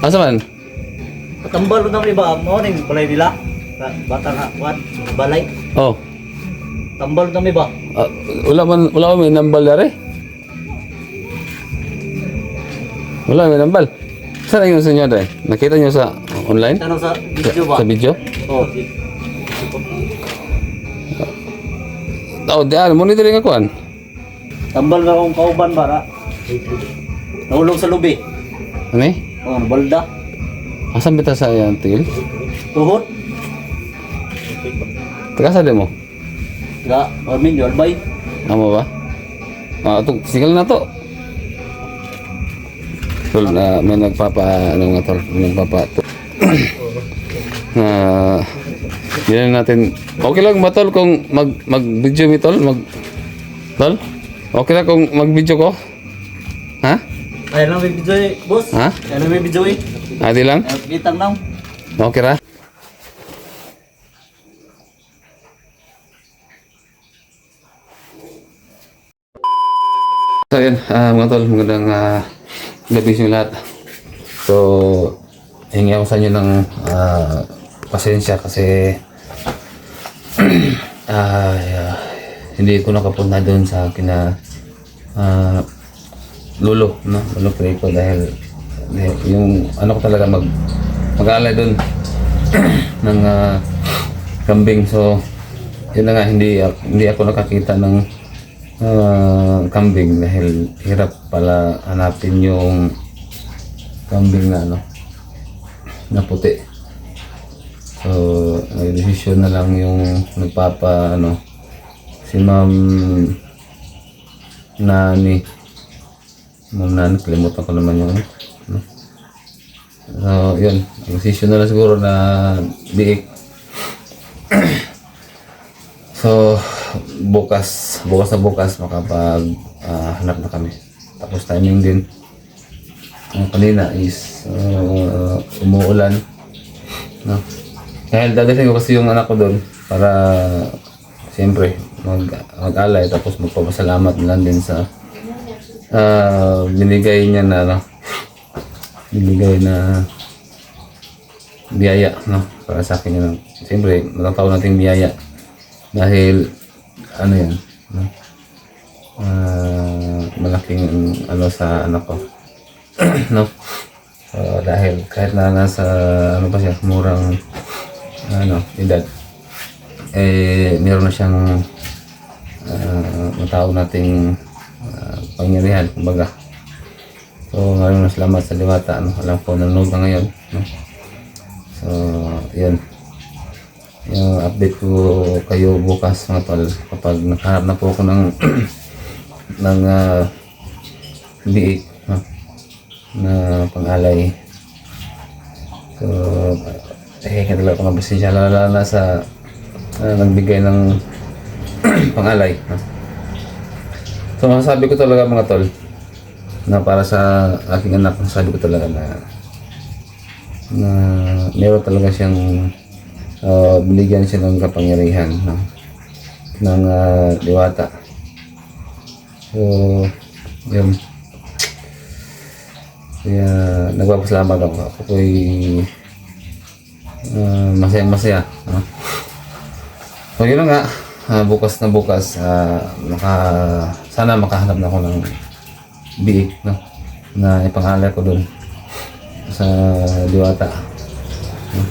Asa man? Patambal na ni ba mo ning balay nila? Bata nga what? Balay. Oh. Tambal na mi ba? Wala man may nambal dere. Wala may nambal. Saan yung sa inyo dere? Nakita niyo sa online? Tanong sa video ba? Sa video? Oh. Oh, diyan monitoring ako an. Tambal na akong kauban bara. Nahulog sa lubi. Ano eh? Oh, nabalda. Asan bita sa yan, tigil? Tuhod. Taga sa mo? Ga, Armin, yun bay. Amo ba? Ito, sigal na to. Tol, may ano nga tol, nagpapa yun natin. Okay lang ba tol kung mag-video mi tol? Tol? Okay lang kung mag-video ko? Ha? Ay lang may video eh, boss. Ha? Ay lang may video eh. Adi lang? Bitang lang. Okay ra? So yun, mga tol, magandang gabi sa inyo lahat. So, hingi ako sa inyo ng pasensya kasi hindi ko nakapunta doon sa kina lolo, no? Lolo Preco dahil yung ano ko talaga mag-aalay doon ng kambing. So, yun na nga, hindi ako nakakita ng kambing dahil hirap pala hanapin yung kambing na ano na puti. So decision na lang yung nagpapa ano si Ma'am Nani, kalimutan ko naman yung ano. So yun, decision na lang siguro na biik. So bukas makapag hanap na kami. Tapos timing din. Kanina is umuulan, no? Dahil dadalhin ko kasi yung anak ko doon para siyempre mag-alay tapos magpapasalamat na lang din sa binigay niya na ano, binigay na biyaya, no? Para sa akin yun. Siyempre matatawag nating biyaya dahil ano yan, no? Malaking ano sa anak ko. No? Dahil kahit na nasa ano pa siya, murang ano, edad, meron na siyang matawag nating pangyarihan, kumbaga. So ngayon salamat sa Diwata, ano? Alam ko nanonood na ngayon, no? So yun, yung update ko kayo bukas mga tol kapag nakahanap na po ako ng ng biik, no? Na pang-alay. So talaga ako mabasensya lalo na sa nagbigay ng pang-alay, no? So masasabi ko talaga mga tol na para sa aking anak, masasabi ko talaga na meron talaga siyang binigyan siya ng kapangyarihan, no? Ng Diwata. So yun, kaya nagpapasalamat ako. Ako po'y masaya, no? So yun nga, bukas sana makahanap na ako ng biik, no? Na ipangalay ko dun sa Diwata, no?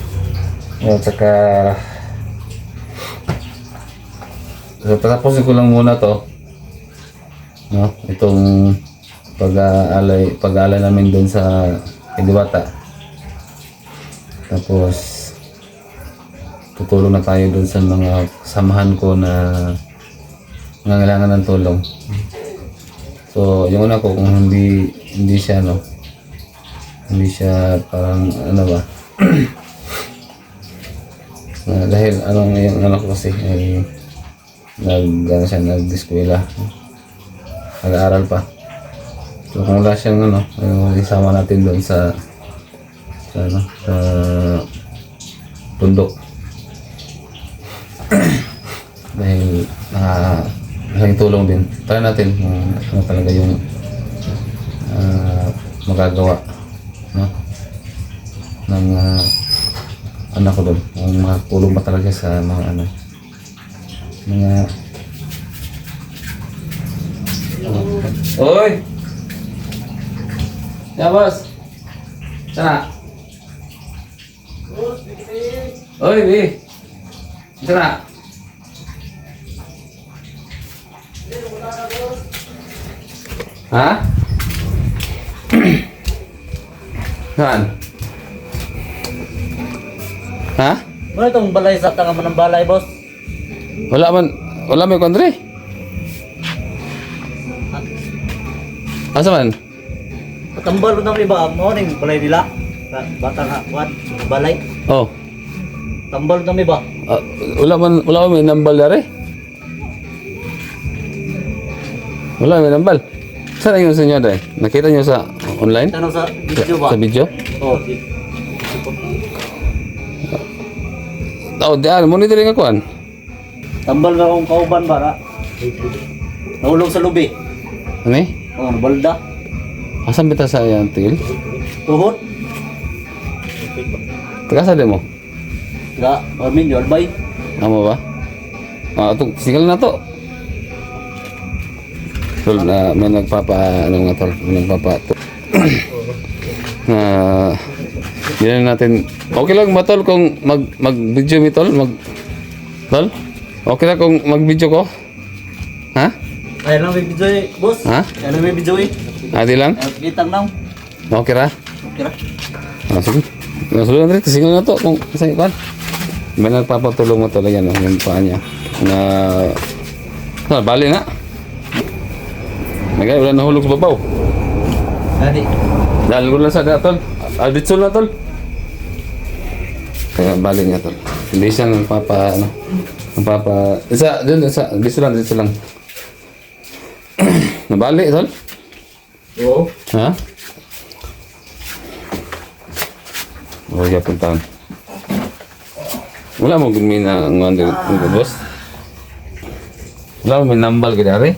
At saka so patapusin ko lang muna to, no? Itong pag-aalay namin doon sa Diwata. Tapos tutulong na tayo doon sa mga samahan ko na nangangailangan ng tulong. So yung una ko, kung hindi siya no, hindi siya parang ano ba dahil yung anak ko kasi ay nag-eskwela, nag-aaral pa. So kung wala siyang ano, isama natin doon sa bundok. Dahil malaking tulong din. Try natin kung ano talaga yung magagawa, no? Ng anak ko doon. Ang makatulong ba talaga sa mga ano, mga Oy! Ya, boss! Sana? Oy, Bi! Sana? Ha? Saan? Ha? Ano itong balay sa tanga mo ng balay, boss? Wala may kondre. Asa man? Patambal na iba mo ning balay nila. Bata nga, what? Balay. Oh. Tambal na iba. Wala may nambal dare. Wala may nambal. Saan yung sa inyo dare? Nakita nyo sa online? Tanong sa video ba? Sa video? Oh, Oh, diyan, monitoring ako an. tambal nga akong kauban ba na? Nahulog sa lubi. Ano eh? Oh, balda. Asan bita sa yan, tigil? Tuhod. Taga sa mo? Ga, amin yun, bay. Amo ba? Ito, sigal na to. Tol, na may nagpapa, ano nga tol, may nagpapa to. Yan natin. Okay lang ba tol kung mag-video mi tol? Tol? Okay lang kung mag-video ko? Ha? Ay lang may video eh, boss. Ha? Ay lang may video eh. Adi lang? Ay, kitang nang. Okay ra? Okay ra. Sige. Nasulungan rin, sigal na to kung kasi kan. May nagpapatulong mo talaga no, yung paa niya. Bali na. Nagay, wala nahulog sa babaw. Dali. Dahil ko lang sa tol. Albitsol na tol. Kaya bali niya tol. Hindi siya dito lang. Nabali tol? Oo. Ha? Oh, ya puntahan. Wala mo gumi na ng boss. Wala mo may nambal ka dari.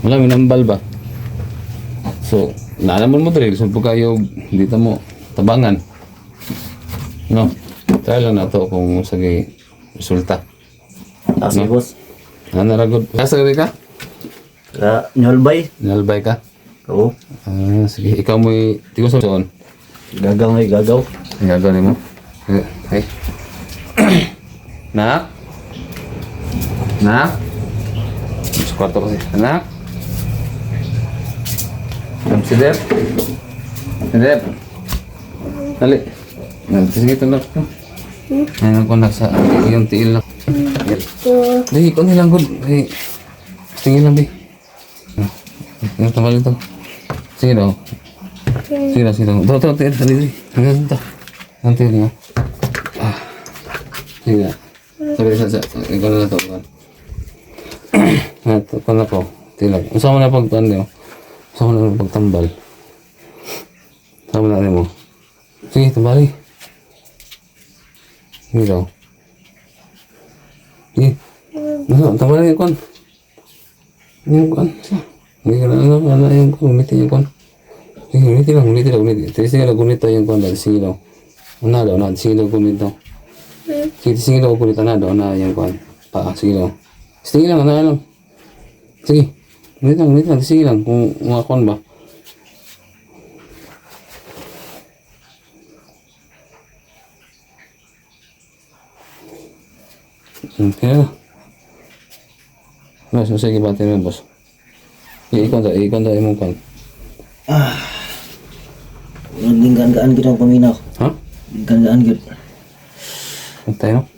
Wala may nambal ba? So, naalaman mo dali, gusto kayo dito mo tabangan. No? Try lang na to kung sagay resulta. Sige, boss. Naragod. Kasa ka? Ga, nyolbay. Nalbay ka? Oo. Sige, ikaw mo'y tigos sa soon. Gagaw ngay gagaw. Ang gagawin mo? Hey. Nak? Nak? Sa kwarto kasi. Anak? Si Deb? Si Deb? Dali. Sige, ito na. Ngayon ko na sa yung tiil lang. Dali, ikaw nilang good. Dali. Tingin lang, Bi. Yung tamal ito. Sige daw. Sige daw, sige daw. Ito, dali, dali. Hanggang ito. Ang tiil nga. Sige na. Sabi sa ikaw na ito. Ito na po. Tilag. Usama na pagtuan niyo. Usama na pagtambal. Usama na mo. Sige, tambali. Sige daw. Sige. Tambali yung kon. Yung kon. Hindi ka na alam yung kon. Umitin yung kon. Sige, umitin lang. Sige lang, gunito yung kon. Sige daw. Una daw, sige daw gunito. Sige daw gunito na daw na yung kon. Sige daw. Sige lang, lang. Sige. Ulit lang. Sige lang. Kung mga kon ba. Okay na. Mas, sige ba tayo boss? Ikon daw imong kon. Ginggaan kita ang paminaw. Ha? Ginggaan kita. Antay no?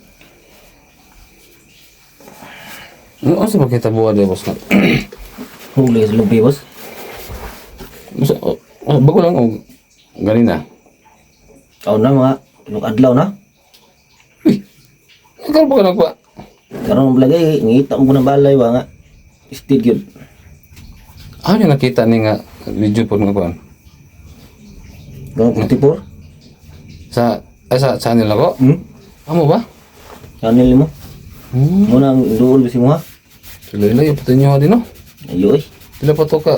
Ano sa pakita buwa de boss? Huli sa lubi, boss. Bago lang o ganina. Kaon na mga adlaw na. Ikaw ba ka nagpa? Karon lagay ngita mo na balay wa nga. Stead gyud. Ano yung nakita ni nga video po nga kuan? Gawang 44? Sa channel ako? Amo ba? Channel mo. Muna ang duol bisi mo ha. Tuloy yung puto nyo din no? Ayo eh. Pila pa to ka?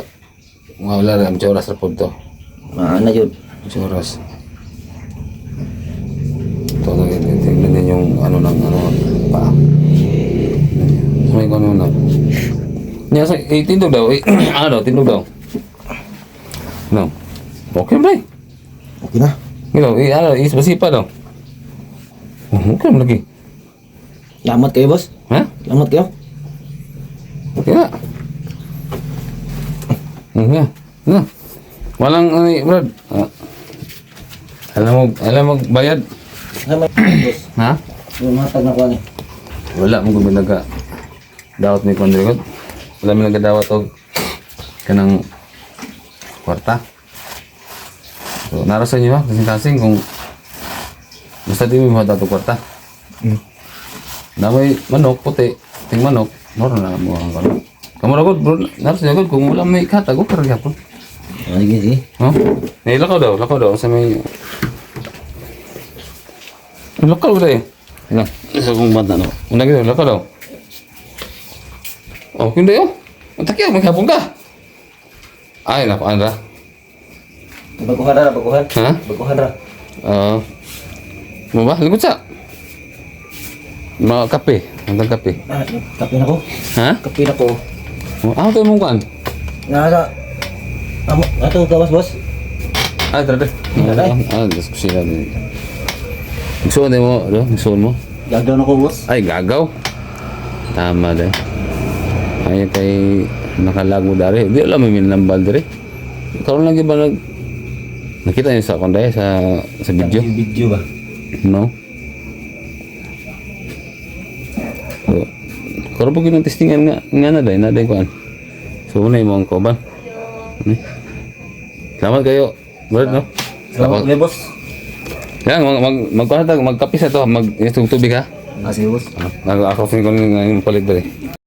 Wala rin, ang oras na po to. Na yun. Sa oras. Ito, tingnan niyo yung ano ng paa. May kung ano na. Niya sa tindog daw. Ano daw, tindog daw. No. Okay, bro. Okay na. Ano, isip-isipa daw. Okay lagi. Lamat kayo, boss. Ha? Lamat kayo. Okay na. Yeah. No. Walang Brad. Alam mo bayad. Ano may boss? Ha? Yung matag na ko ni. Wala mo kung naga dawat ni Kondrigot. Wala mo nagadawat og kanang kwarta. So, narasan niyo ha, kasing-kasing kung basta di mo mahadawat og kwarta. Namay manok, puti, ting manok, moro na mo ang kanon. Kamu ragod, bro, narasan niyo kung wala may katag, o karag hapon. Sige, sige. Oh? Lakaw daw, sa may... Lakaw daw eh. Ilang, isa kong banta no. Una gitu, lakaw daw. Oh, hindi oh. Ang takya, maghapon ka. Ay, napaan ra. Baguhan ra, baguhan. Ha? Baguhan ra. Mo ba? Lingkod sa. Mga kape. Ang kape. Kape na ko. Ha? Kape na ko. Ano tayo mong kuhan? Nasa. Ato gawas, boss. Ay, tara. Diskusiya din. Gusto mo, gusto mo? Gagaw na ko, boss. Ay, gagaw. Tama deh. Ay, kay nakalag mo dari. Di alam may minlambal dari. Karon lagi ba nakita niyo sa konday sa video? Yung video ba? No? So, karon po ginong testingan nga na day kuan. So, una yung mga kauban. Salamat kayo. Brad, no? Salamat kayo, boss. Yan, magkapi sa to. Mag-tubig ha? Sige, boss. Ako ko ng palit ba